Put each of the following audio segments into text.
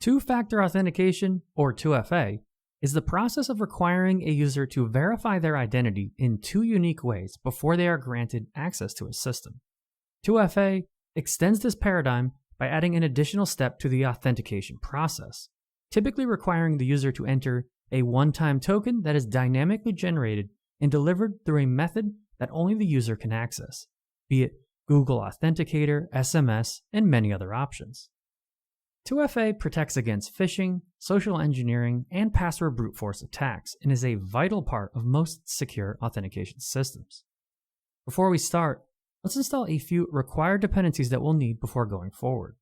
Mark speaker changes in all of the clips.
Speaker 1: Two-factor authentication, or 2FA, is the process of requiring a user to verify their identity in two unique ways before they are granted access to a system. 2FA extends this paradigm by adding an additional step to the authentication process, typically requiring the user to enter a one-time token that is dynamically generated and delivered through a method that only the user can access, be it Google Authenticator, SMS, and many other options. 2FA protects against phishing, social engineering, and password brute force attacks and is a vital part of most secure authentication systems. Before we start, let's install a few required dependencies that we'll need before going forward.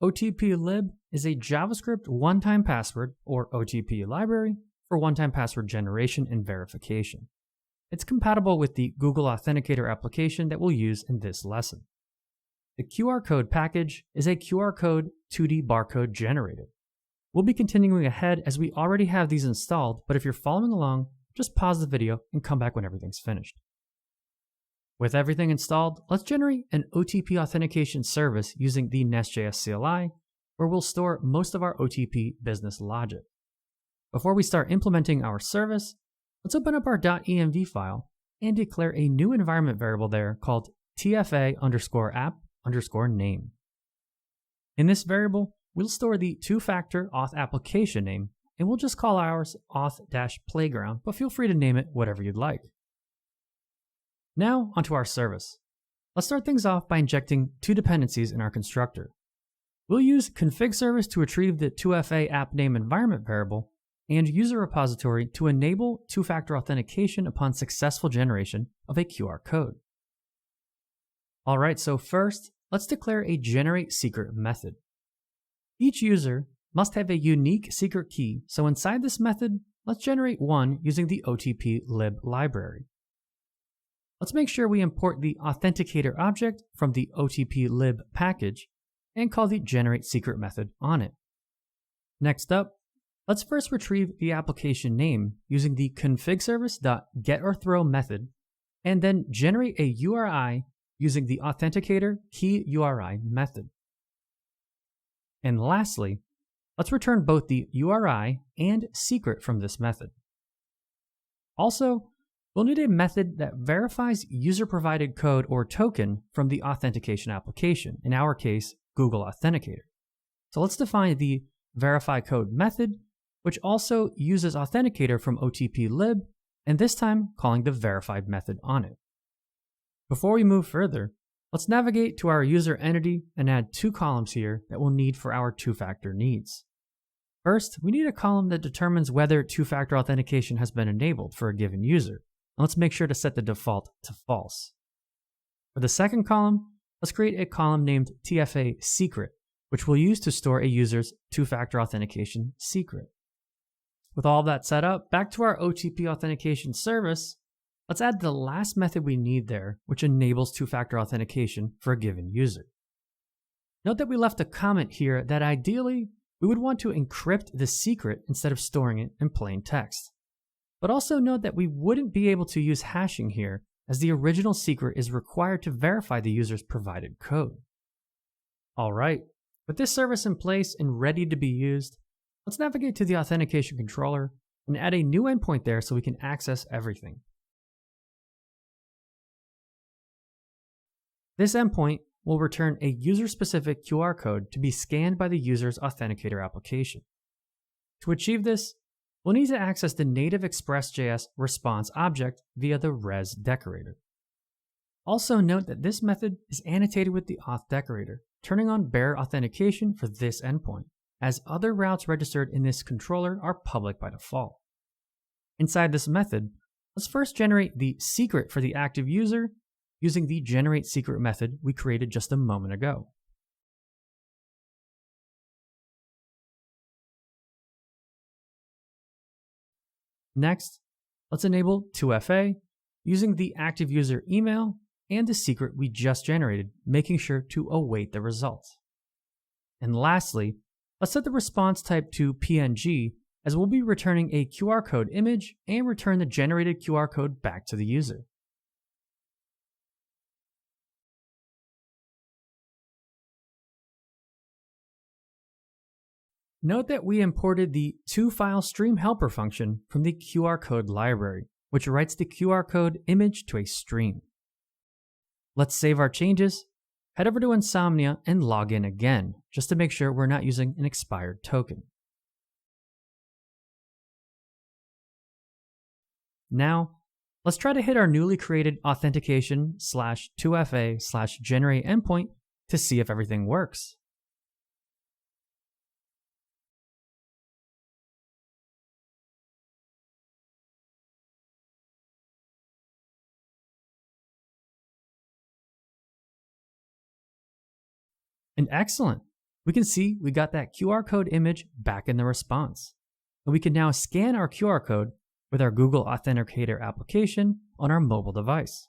Speaker 1: OTP-lib is a JavaScript one-time password, or OTP library, for one-time password generation and verification. It's compatible with the Google Authenticator application that we'll use in this lesson. The QR code package is a QR code 2D barcode generator. We'll be continuing ahead as we already have these installed, but if you're following along, just pause the video and come back when everything's finished. With everything installed, let's generate an OTP authentication service using the Nest.js CLI, where we'll store most of our OTP business logic. Before we start implementing our service, let's open up our .env file and declare a new environment variable there called tfa_app_name. In this variable, we'll store the two-factor auth application name, and we'll just call ours auth-playground, but feel free to name it whatever you'd like. Now, onto our service. Let's start things off by injecting two dependencies in our constructor. We'll use config service to retrieve the 2FA app name environment variable and user repository to enable two-factor authentication upon successful generation of a QR code. Alright, so first, let's declare a generate secret method. Each user must have a unique secret key, so inside this method, let's generate one using the OTP-lib library. Let's make sure we import the authenticator object from the OTP-lib package and call the generate secret method on it. Next up, let's first retrieve the application name using the config service.getOrThrow method and then generate a URI using the authenticator key URI method. And lastly, let's return both the URI and secret from this method. Also, we'll need a method that verifies user-provided code or token from the authentication application, in our case, Google Authenticator. So let's define the verify code method, which also uses authenticator from OTP-lib, and this time calling the verified method on it. Before we move further, let's navigate to our user entity and add two columns here that we'll need for our two-factor needs. First, we need a column that determines whether two-factor authentication has been enabled for a given user. Let's make sure to set the default to false. For the second column, let's create a column named TFA secret, which we'll use to store a user's two-factor authentication secret. With all that set up, back to our OTP authentication service, let's add the last method we need there, which enables two-factor authentication for a given user. Note that we left a comment here that ideally, we would want to encrypt the secret instead of storing it in plain text. But also note that we wouldn't be able to use hashing here, as the original secret is required to verify the user's provided code. Alright, with this service in place and ready to be used, let's navigate to the authentication controller and add a new endpoint there so we can access everything. This endpoint will return a user-specific QR code to be scanned by the user's authenticator application. To achieve this, we'll need to access the native Express.js response object via the res decorator. Also note that this method is annotated with the auth decorator, turning on bearer authentication for this endpoint, as other routes registered in this controller are public by default. Inside this method, let's first generate the secret for the active user using the generate secret method we created just a moment ago. Next, let's enable 2FA using the active user email and the secret we just generated, making sure to await the results. And lastly, let's set the response type to PNG, as we'll be returning a QR code image and return the generated QR code back to the user. Note that we imported the toFileStream helper function from the QR code library, which writes the QR code image to a stream. Let's save our changes, head over to Insomnia, and log in again, just to make sure we're not using an expired token. Now, let's try to hit our newly created authentication/2FA/generate endpoint to see if everything works. And excellent! We can see we got that QR code image back in the response. And we can now scan our QR code with our Google Authenticator application on our mobile device.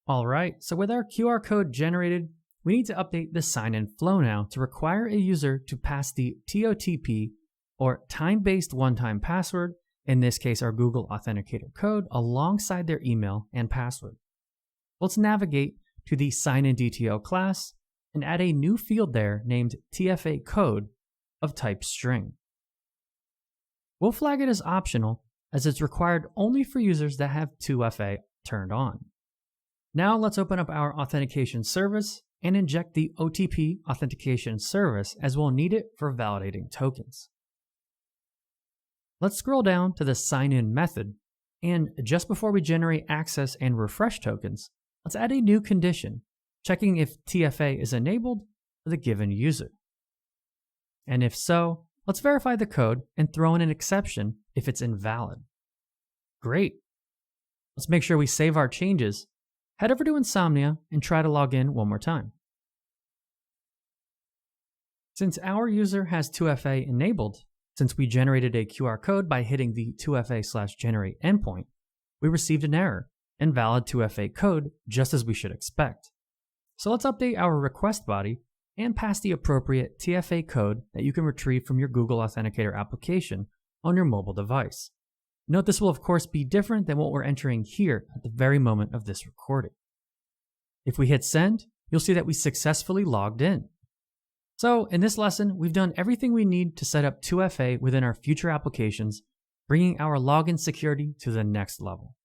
Speaker 1: Alright, so with our QR code generated, we need to update the sign-in flow now to require a user to pass the TOTP, or time-based one-time password, in this case our Google Authenticator code, alongside their email and password. Let's navigate to the sign-in DTO class and add a new field there named TFA code of type string. We'll flag it as optional, as it's required only for users that have 2FA turned on. Now let's open up our authentication service and inject the OTP authentication service, as we'll need it for validating tokens. Let's scroll down to the sign-in method, and just before we generate access and refresh tokens, let's add a new condition, checking if TFA is enabled for the given user. And if so, let's verify the code and throw in an exception if it's invalid. Great! Let's make sure we save our changes, head over to Insomnia, and try to log in one more time. Since our user has 2FA enabled, since we generated a QR code by hitting the 2FA/generate endpoint, we received an error, invalid 2FA code, just as we should expect. So let's update our request body and pass the appropriate TFA code that you can retrieve from your Google Authenticator application on your mobile device. Note this will of course be different than what we're entering here at the very moment of this recording. If we hit send, you'll see that we successfully logged in. So in this lesson, we've done everything we need to set up 2FA within our future applications, bringing our login security to the next level.